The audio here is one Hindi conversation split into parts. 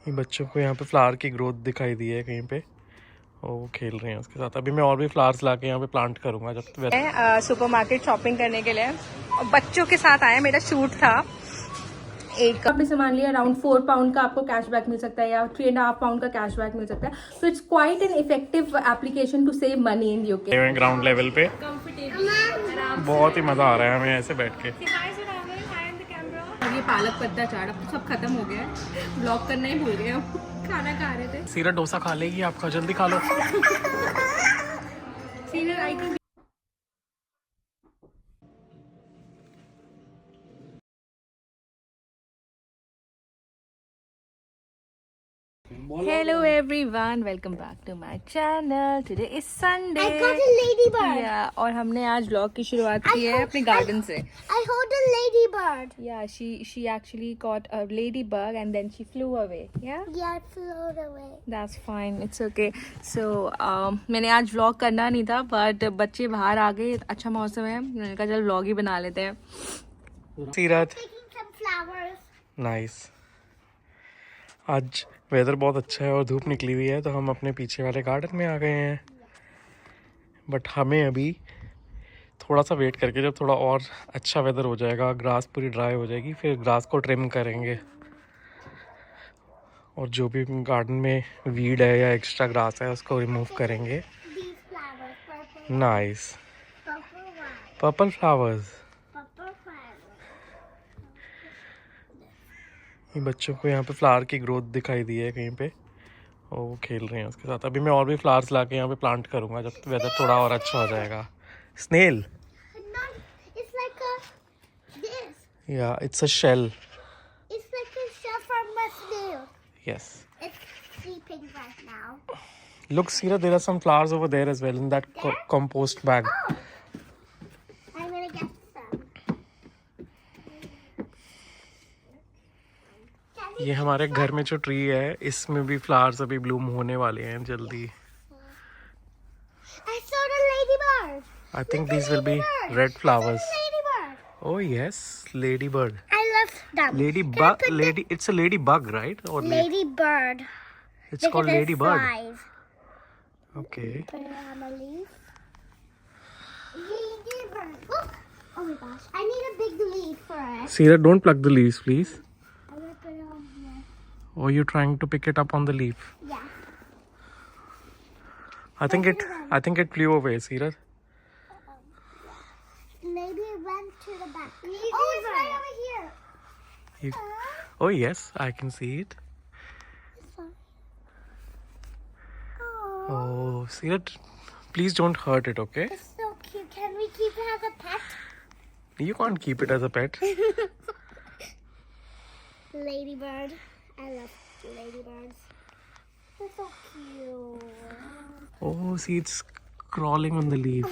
ये बच्चों को यहाँ पे फ्लावर की ग्रोथ दिखाई दी है कहीं पे और वो खेल रहे हैं उसके साथ। अभी मैं और भी फ्लावर्स लाके यहाँ पे प्लांट करूँगा जब सुपरमार्केट शॉपिंग करने के लिए और बच्चों के साथ आए। मेरा शूट था। एक आपने सामान लिया अराउंड 4 पाउंड का आपको कैशबैक मिल सकता है या 3.5 पाउंड का कैशबैक मिल सकता है। So it's quite an effective application to save money in UK. Ground level पे बहुत ही मज़ा आ रहा है हमें ऐसे बैठ के। और ये पालक पत्ता चाट अब तो सब खत्म हो गया है। ब्लॉग करना ही भूल गए हम। खाना खा रहे थे। सीरत डोसा खा लेगी आपका, जल्दी खा लो। सीरत I think Hello everyone, welcome back to my channel. Today is Sunday. I got a ladybird. Yeah, और हमने आज vlog की शुरुआत की है अपने garden से. I hold a ladybird. Yeah, she actually caught a ladybug and then she flew away. Yeah. Yeah, it flew away. That's fine. It's okay. So मैंने आज vlog करना नहीं था, but बच्चे बाहर आ गए, अच्छा मौसम है, मैंने कहा चल vlog ही बना लेते हैं. सीरत. Taking some flowers. नाइस. आज वेदर बहुत अच्छा है और धूप निकली हुई है तो हम अपने पीछे वाले गार्डन में आ गए हैं। बट हमें अभी थोड़ा सा वेट करके जब थोड़ा और अच्छा वेदर हो जाएगा, ग्रास पूरी ड्राई हो जाएगी, फिर ग्रास को ट्रिम करेंगे और जो भी गार्डन में वीड है या एक्स्ट्रा ग्रास है उसको रिमूव करेंगे। These flowers, purple, nice. purple one, purple flowers. purple flower. ये बच्चों को यहाँ पे फ्लावर की ग्रोथ दिखाई दी है कहीं पे और वो खेल रहे हैं उसके साथ। अभी मैं और भी फ्लावर्स लाके यहाँ पे प्लांट करूँगा जब वेदर थोड़ा और अच्छा हो जाएगा. Snail. It's like a this. या it's a shell. It's like a shell from a snail. Yes. It's sleeping right now. Look, Sira, there are some flowers over there as well in that compost bag. Oh, I'm gonna get some. ये हमारे घर में जो ट्री है इसमें भी फ्लावर्स अभी ब्लूम होने वाले हैं जल्दी. I saw the ladybird. I think these will be red flowers. Ladybird. Oh yes, ladybird. I love them. Ladybug. Lady. It's a ladybug, right? Or Ladybird. it's called ladybird. Flies. Okay. Put it on a leaf. Ladybird. Look. Oh my gosh. I need a big leaf for it. Sira, don't pluck the leaves, please. I'm gonna put it on here. Or you trying to pick it up on the leaf? Yeah. I think it flew away, Sira. Maybe it went to the back. Oh, it's right over here. You- Oh yes, I can see it. Oh, Oh, Sira, please don't hurt it, okay? it's so cute. Can we keep it as a pet? You can't keep it as a pet. Ladybird. I love ladybirds. They're so cute. Oh, see, it's crawling on the leaf.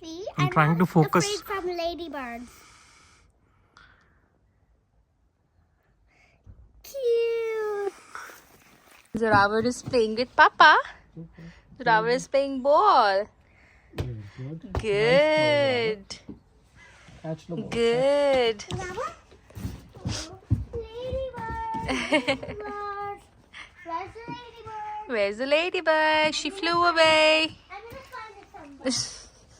See? I'm trying to not focus. afraid from ladybirds. Cute. Zorawar is playing with Papa. Zorawar is playing ball. Good. Catch the ball. Good. Ladybird. Where's the ladybird? Where's the ladybug? She flew away. I'm gonna find it somewhere.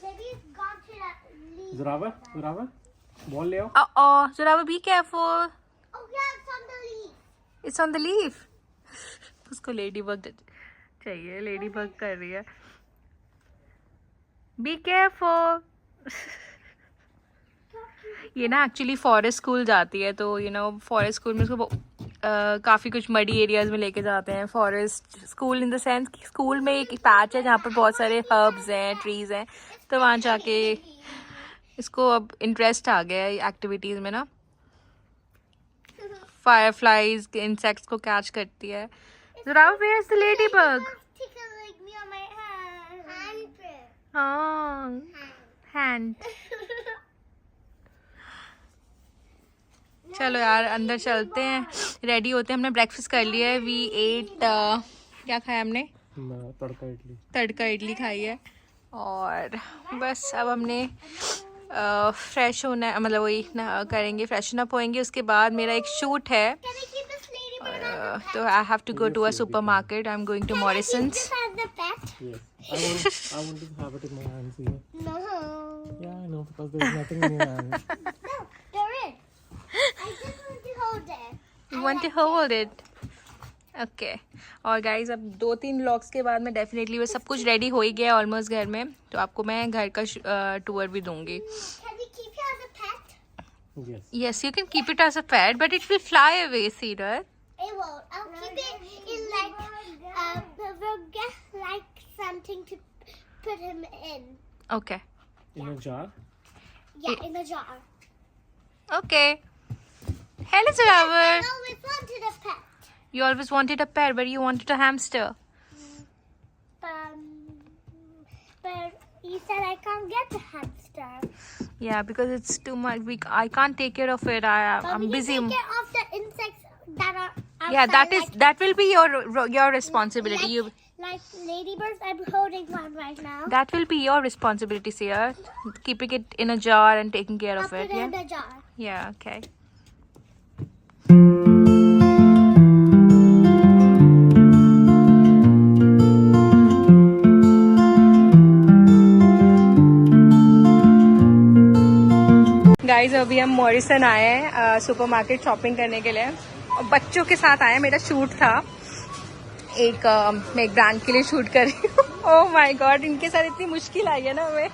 Maybe it's gone to that leaf. Zorawar, ball ले आओ. Uh-oh. Zorawar, be careful. Oh yeah, it's on the leaf. It's on the leaf. उसको ladybug चाहिए. Ladybug कर रही है. Be careful. ये ना एक्चुअली फॉरेस्ट स्कूल जाती है तो फॉरेस्ट स्कूल में उसको काफ़ी कुछ मडी एरियाज में लेके जाते हैं. Forest school in the sense कि स्कूल में एक पैच है जहाँ पर बहुत सारे हर्ब्स हैं, ट्रीज हैं, तो वहाँ जाके इसको अब इंटरेस्ट आ गया है एक्टिविटीज़ में ना. फायरफ्लाइज इंसेक्ट्स को कैच करती है. Zorawar, where's the ladybug? Tickling me on my hand. Oh, hand. चलो यार अंदर चलते हैं, रेडी होते हैं. हमने ब्रेकफास्ट कर लिया है. वी एट क्या खाया हमने? तड़का इडली खाई है और बस अब हमने फ्रेश होना है, मतलब वही करेंगे, फ्रेशन अप होएंगे. उसके बाद मेरा एक शूट है. Can I keep this So I have to go to a supermarket. I'm going to Morrison's. This has the pet. Yes. I want to have it in my hands here. No. Yeah, I know because there's nothing in your hand. No, there is. I just want to hold it. You want to hold it? Okay. और गाइज अब 2-3 व्लॉग्स के बाद मैं डेफिनेटली वो सब कुछ रेडी हो ही गया ऑलमोस्ट घर में, तो आपको मैं घर का टूर भी दूंगी. Can we keep you as a pet? Yes. Yes, you can keep it as a pet, but it will fly away, Cedar. It won't. I'll keep it in we'll get like something to put him in. Okay. In a jar. Yeah, in a jar. Okay. Hello, Zoravar. I always wanted a pet. You always wanted a pet, but you wanted a hamster. But you said I can't get a hamster. Yeah, because it's too much. I can't take care of it. But I'm we busy. can take care of the insects that are outside. Yeah, that will be your responsibility. Like ladybirds. I'm holding one right now. That will be your responsibility, Sia. Keeping it in a jar and taking care I'll of put it. it Yeah. in the jar. Yeah. Okay. Guys अभी हम मॉरिसन आए हैं सुपरमार्केट शॉपिंग करने के लिए, और बच्चों के साथ आए हैं. मेरा शूट था मैं एक ब्रांड के लिए शूट कर रही हूँ. ओह माय गॉड, इनके साथ इतनी मुश्किल आई है ना हमें.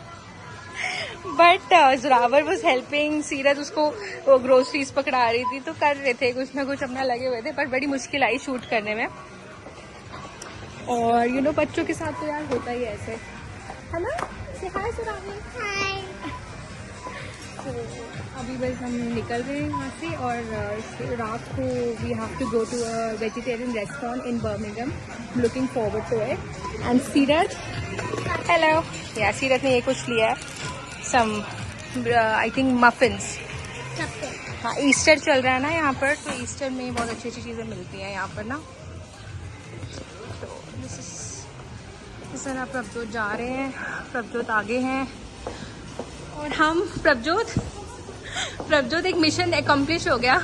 But Zorawar was helping. सीरत उसको वो ग्रोसरीज पकड़ा रही थी, तो कर रहे थे कुछ ना कुछ अपना लगे हुए थे, पर बड़ी मुश्किल आई शूट करने में. और बच्चों के साथ तो यार होता ही ऐसे है ना. से हाय जोरावर. Hi. तो अभी बस हम निकल रहे हैं यहाँ से, और रात को we have to go to a vegetarian restaurant in Birmingham. Looking forward to it. And Seerat, hello. या सीरत ने ये कुछ लिया है, सम आई थिंक मफिन्स. हाँ, ईस्टर चल रहा है ना यहाँ पर, तो ईस्टर में बहुत अच्छी अच्छी चीज़ें मिलती हैं यहाँ पर ना. तो दिस इज प्रभजोत जा रहे हैं. प्रभजोत आगे हैं और हम प्रभजोत एक मिशन एकम्प्लिश हो गया.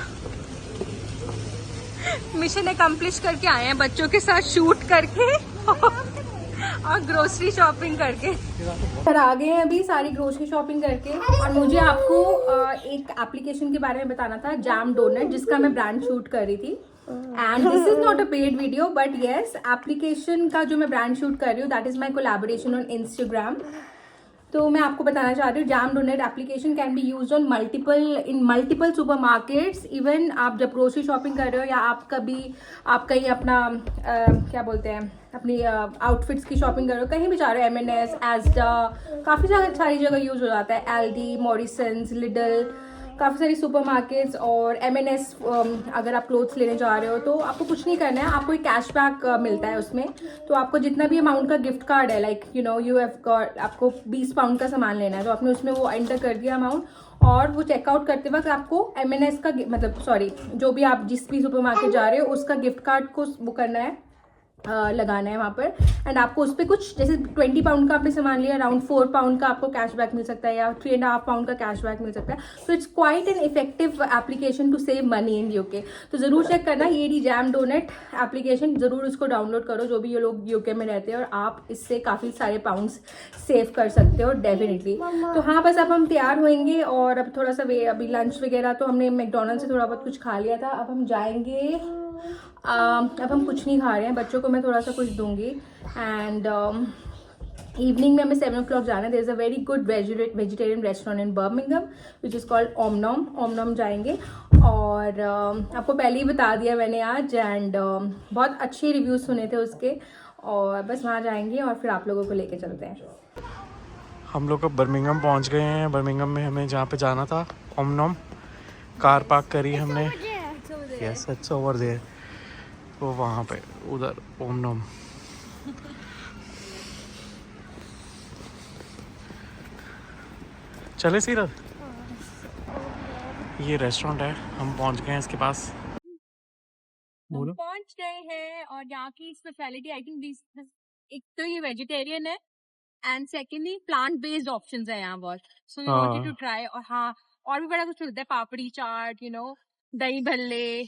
मिशन एकम्प्लिश करके आए हैं बच्चों के साथ शूट करके और ग्रोसरी शॉपिंग करके. सर आ गए हैं अभी सारी ग्रोसरी शॉपिंग करके. और मुझे आपको एक एप्लीकेशन के बारे में बताना था, जैम डोनट, जिसका मैं ब्रांड शूट कर रही थी. And this is not a paid video, but yes, application का जो मैं ब्रांड शूट कर रही हूँ, that is my collaboration on Instagram. तो मैं आपको बताना चाह रही हूँ, jam donate application can be use on multiple supermarkets. Even आप जब ग्रोसरी शॉपिंग कर रहे हो, या आप कहीं अपना क्या बोलते हैं, अपनी आउटफिट्स की शॉपिंग कर रहे हो, कहीं भी जा रहे हो, M&S, एस्डा, काफ़ी सारी जगह यूज हो जाता है. एल्डी, मॉरिसन्स, लिडल, काफ़ी सारी सुपरमार्केट्स. और M&S अगर आप क्लोथ्स लेने जा रहे हो, तो आपको कुछ नहीं करना है, आपको एक कैशबैक मिलता है उसमें. तो आपको जितना भी अमाउंट का गिफ्ट कार्ड है, लाइक यू हैव गॉट, आपको 20 पाउंड का सामान लेना है, तो आपने उसमें वो एंटर कर दिया अमाउंट, और वो चेकआउट करते वक्त आपको M&S का जो भी आप जिस भी सुपरमार्केट जा रहे हो, उसका गिफ्ट कार्ड को वो करना है, लगाना है वहाँ पर. एंड आपको उस पर कुछ, जैसे 20 पाउंड का आपने सामान लिया, अराउंड 4 पाउंड का आपको कैशबैक मिल सकता है, या 3.5 पाउंड का कैशबैक मिल सकता है. तो it's quite an effective application to save money in UK. तो ज़रूर चेक करना ये जैम डोनेट एप्लीकेशन, ज़रूर उसको डाउनलोड करो जो भी ये लोग UK में रहते हैं, और आप इससे काफ़ी सारे पाउंड्स सेव कर सकते हो डेफिनेटली. तो हाँ, बस अब हम तैयार होंगे, और अब थोड़ा सा अभी लंच वगैरह तो हमने मैकडोनल्ड से थोड़ा बहुत कुछ खा लिया था. अब हम जाएंगे, अब हम कुछ नहीं खा रहे हैं, बच्चों को मैं थोड़ा सा कुछ दूंगी. एंड इवनिंग में हमें 7 o'clock जाना है. There is a very good vegetarian restaurant in Birmingham which is called Omnom जाएंगे. और आपको पहले ही बता दिया मैंने आज, एंड बहुत अच्छे रिव्यूज़ सुने थे उसके, और बस वहाँ जाएंगे और फिर आप लोगों को लेके चलते हैं. हम लोग अब बर्मिंघम पहुंच गए हैं. बर्मिंघम में हमें जहाँ पे जाना था, ओमनॉम, कार पार्क करी हमने. Yes, it's over there. तो वहाँ पे उधर ओमनॉम. चले सीरत, ये रेस्टोरेंट है, हम पहुंच गए हैं इसके पास. बोलो. पहुंच गए हैं, और यहाँ की स्पेशलिटी आई थिंक एक तो ये वेजिटेरियन है, and secondly plant based options है यहाँ बहुत. So we wanted to try. और हाँ, और भी बड़ा कुछ मिलता है, पापड़ी चाट, दही भल्ले,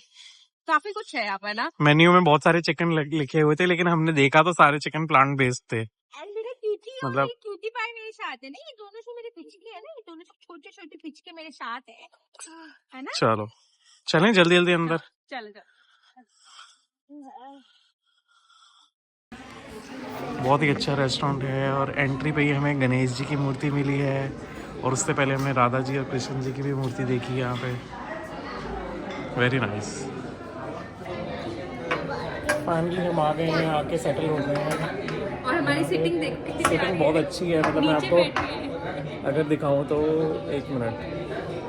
काफी कुछ है यहाँ पर ना। मेन्यू में बहुत सारे चिकन लिखे हुए थे, लेकिन हमने देखा तो सारे चिकन प्लांट बेस्ड थे। मेरे क्यूटी और मतलब- मेरी क्यूटी पाई मेरे साथ है ना, ये दोनों जो मेरे पिचके है ना, ये दोनों छोटे छोटे पिचके मेरे साथ है ना। चलो चलें जल्दी जल्दी अंदर। चलो चलो। बहुत ही अच्छा रेस्टोरेंट है और एंट्री पे ही हमें गणेश जी की मूर्ति मिली है और उससे पहले हमने राधा जी और कृष्ण जी की भी मूर्ति देखी यहाँ पे। Very nice. फाइनली हम आ गए हैं, आके सेटल हो गए हैं और हमारी सिटिंग देख कितनी प्यारी सीटिंग बहुत अच्छी है। मतलब मैं नीचे आपको बैठे हैं। अगर दिखाऊं तो एक मिनट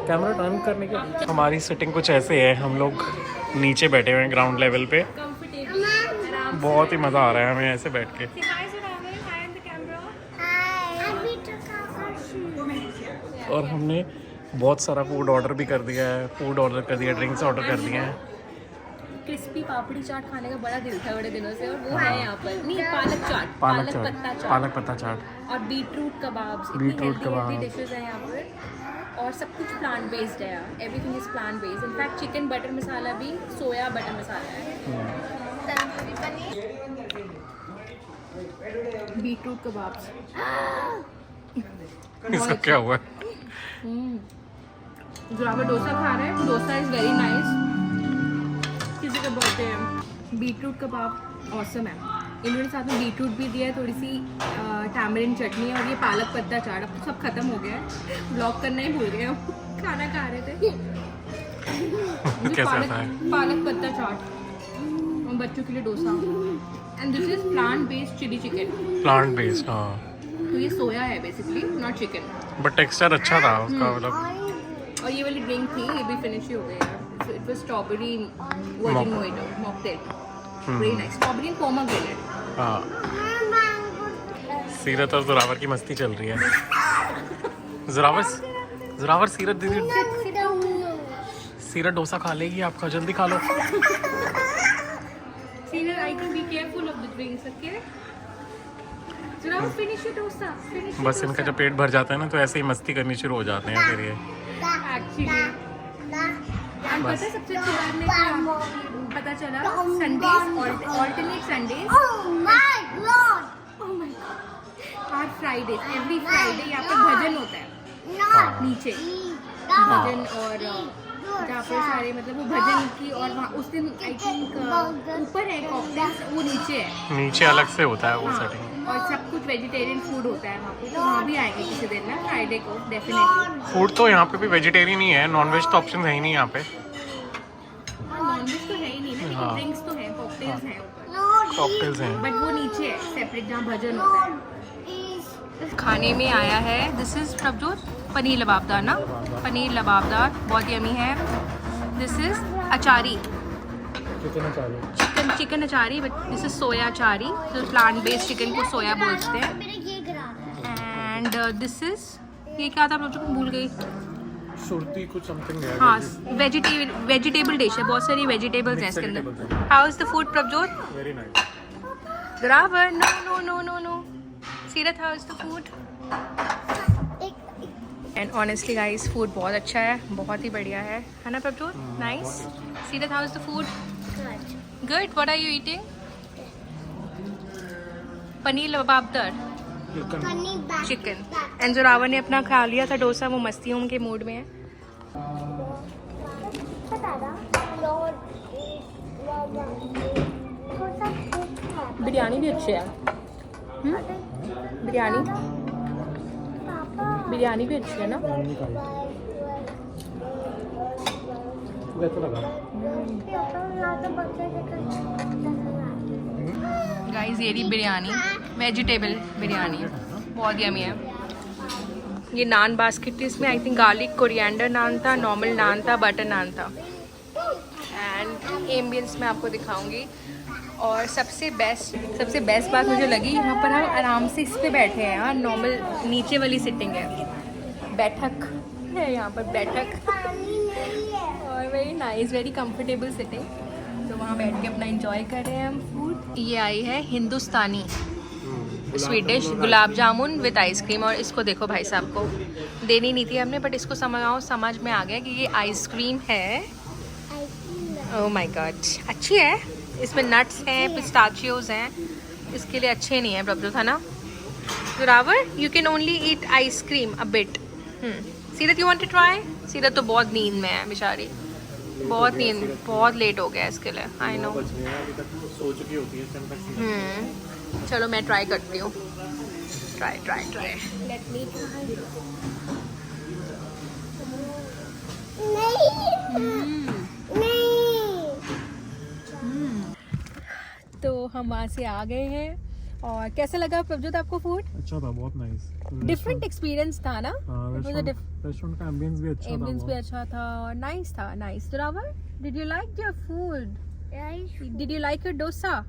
कैमरा टर्न करने के। हमारी सिटिंग कुछ ऐसे है, हम लोग नीचे बैठे हुए हैं ग्राउंड लेवल पे। कंफर्टेबल आराम बहुत ही मज़ा आ रहा है हमें ऐसे बैठ के। से। Hi Surawar, hi in the camera. Hi. And we took off our shoes. और हमने बहुत सारा फूड ऑर्डर भी कर दिया है, फूड ऑर्डर कर दिया, ड्रिंक्स ऑर्डर कर दिए हैं। क्रिस्पी पापड़ी चाट खाने का बड़ा दिल था बड़े दिनों से, और वो है यहाँ पर। नहीं, पालक चाट, पालक पत्ता चाट, चाट पालक पत्ता चाट और बीटरूट कबाब्स। बीटरूट कबाब। डिशेस हैं यहाँ पर और सब कुछ प्लांट बेस्ड है यहाँ। Everything is plant based. In fact chicken butter masala भी सोया बटर मसाला है। Beetroot kebabs. इसका क्या हुआ? जो डोसा खा रहे हैं, डोसा इज वेरी नाइस। किसी का बर्थडे है। बीटरूट कबाब ऑसम है। इन्होंने साथ में बीटरूट भी दिया है, थोड़ी सी टैमरिन चटनी है और ये पालक पत्ता चाट। अब तो सब खत्म हो गया है, ब्लॉग करना ही भूल गए हम। खाना खा रहे थे। कैसा है? पालक पत्ता चाट और बच्चों के लिए dosa. And this is plant based chilli chicken. Plant based, हाँ। तो ये सोया है basically, not chicken. But texture अच्छा था उसका, मतलब। और ये वाली ड्रिंक थी, ये भी फिनिश ही हो गई है। It was strawberry virgin mojito mocktail, very nice. Strawberry and pomegranate. हाँ, सीरत और जोरावर की मस्ती चल रही है। जोरावर सीरत दीदी, सीरत डोसा खा लेगी आपका, जल्दी खा लो। Sina, I can be careful of the drinks, okay? So now finish your dosa. Finish your बस इनका जब पेट भर जाता है ना तो ऐसे ही मस्ती करनी शुरू हो जाते हैं फिर ये। Actually, and पता है सबसे अच्छी बात में क्या पता चला? Sundays, alternate Sundays. Oh my god! Oh my God. Hard Fridays, every Friday यहाँ पे भजन होता है Not नीचे। the भजन और जहाँ पर सारे मतलब वो भजन की, और वहाँ उस दिन आई थिंक ऊपर है कॉकटेल्स, वो नीचे है। नीचे अलग से होता है वो हाँ, सेटिंग। और सब कुछ वेजिटेरियन फूड होता है वहाँ पे, तो वहाँ भी आएंगे किसी दिन ना, फ्राइडे को डेफिनेटली। फूड तो यहाँ पे भी वेजिटेरियन ही है, नॉन वेज तो ऑप्शन है ही नहीं यहाँ पे। नॉनवेज तो है ही नहीं ना, लेकिन हाँ। ड्रिंक्स तो हैं, कॉकटेल्स हैं ऊपर, Not कॉकटेल्स हैं। बट वो नीचे है सेपरेट जहाँ भजन होता है। खाने में आया है, दिस इज प्रभजोत पनीर लबाबदार ना, पनीर लबाबदार बहुत यमी है। This is achari, chicken achari, but this is soya achari. तो प्लांट बेस्ड चिकन को सोया बोलते हैं। मेरा ये गिरा एंड दिस इज, ये क्या था प्रभजोत, भूल गई। सुरती कुछ समथिंग है। हाँ, वेजिटेबल डिश है, बहुत सारी वेजिटेबल्स हैं इसके अंदर। How is the food Prabhjot? Very nice. Graver, no. सीरत, how is the food? And honestly guys, food बहुत अच्छा है, बहुत ही बढ़िया है ना प्रभजोत? Nice. सीरत, how is the food? Good. What are you eating? Paneer lababdar chicken. And Zorawar ने अपना खा लिया था डोसा, वो मस्तियों के मूड में है। बिरयानी भी अच्छी है। बिरयानी भी अच्छी है ना। गाइस ये रही बिरयानी, वेजिटेबल बिरयानी, बहुत यमी है। ये नान बास्केट थी, इसमें आई थिंक गार्लिक कोरिएंडर नान था, नॉर्मल नान था, बटर नान था। एंड एम्बियंस मैं आपको दिखाऊंगी। और सबसे बेस्ट बात मुझे लगी, यहाँ पर हम आराम से इस पे बैठे हैं। यहाँ नॉर्मल नीचे वाली सिटिंग है, बैठक है यहाँ पर, बैठक, और very nice, very comfortable sitting. तो वहाँ बैठ के अपना एंजॉय कर रहे हैं हम फूड। ये आई है Hindustani sweet dish, gulab jamun with ice cream. और इसको देखो भाई साहब को देनी नहीं थी हमने, बट इसको समझ में आ गया कि ये आइसक्रीम है। ओह माय गॉड, अच्छी है, इसमें नट्स हैं, पिस्ताचियोज हैं, इसके लिए अच्छे नहीं है प्रभजोत, है ना? Zorawar, you can only eat ice cream a bit. सीरत, यू वांट टू ट्राई? सीरत तो बहुत नींद में है बेचारी, बहुत नींद, बहुत लेट हो गया इसके लिए। I know. सो चुकी होती है। चलो मैं ट्राई करती हूँ। Try try try. Let me तो हम वहाँ से आ गए हैं। और कैसा लगा प्रभजोत आपको फूड? अच्छा था, बहुत नाइस। डिफरेंट एक्सपीरियंस था ना? रेस्टोरेंट का एम्बियंस भी अच्छा था। एम्बियंस भी अच्छा था और नाइस था, nice. Zorawar, did you like your food? Did you like your dosa?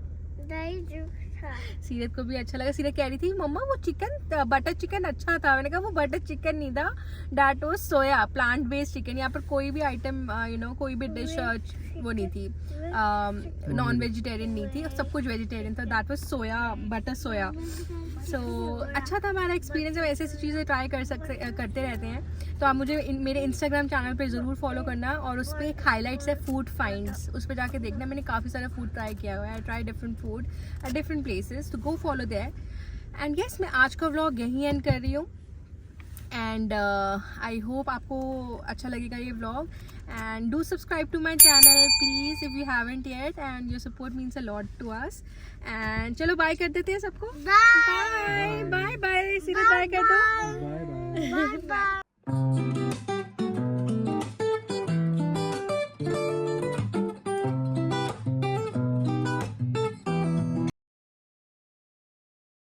सीरत को भी अच्छा लगा। सीरत कह रही थी मम्मा वो चिकन, बटर चिकन अच्छा था। मैंने कहा वो बटर चिकन नहीं था, that was soya, plant based chicken. यहाँ पर कोई भी आइटम कोई भी डिश वो नहीं थी, नॉन वेजिटेरियन नहीं थी, सब कुछ वेजिटेरियन था। दैट वाज सोया, बटर सोया। सो अच्छा था हमारा एक्सपीरियंस। हम ऐसी ऐसी चीज़ें ट्राई करते रहते हैं। तो आप मुझे मेरे इंस्टाग्राम चैनल पे ज़रूर फॉलो करना, और उस पर एक हाईलाइट्स है फूड फाइंड्स, उस पर जाके देखना। मैंने काफ़ी सारा फूड ट्राई किया हुआ है, try different food at different places, तो go follow there. And yes, मैं आज का व्लॉग यहीं एंड कर रही हूँ। एंड आई होप आपको अच्छा लगेगा ये vlog. And do subscribe to my channel please if you haven't yet, and your support means a lot to us. And चलो बाय कर देते हैं सबको। Bye bye bye. Seerat bye कर दो। Bye bye.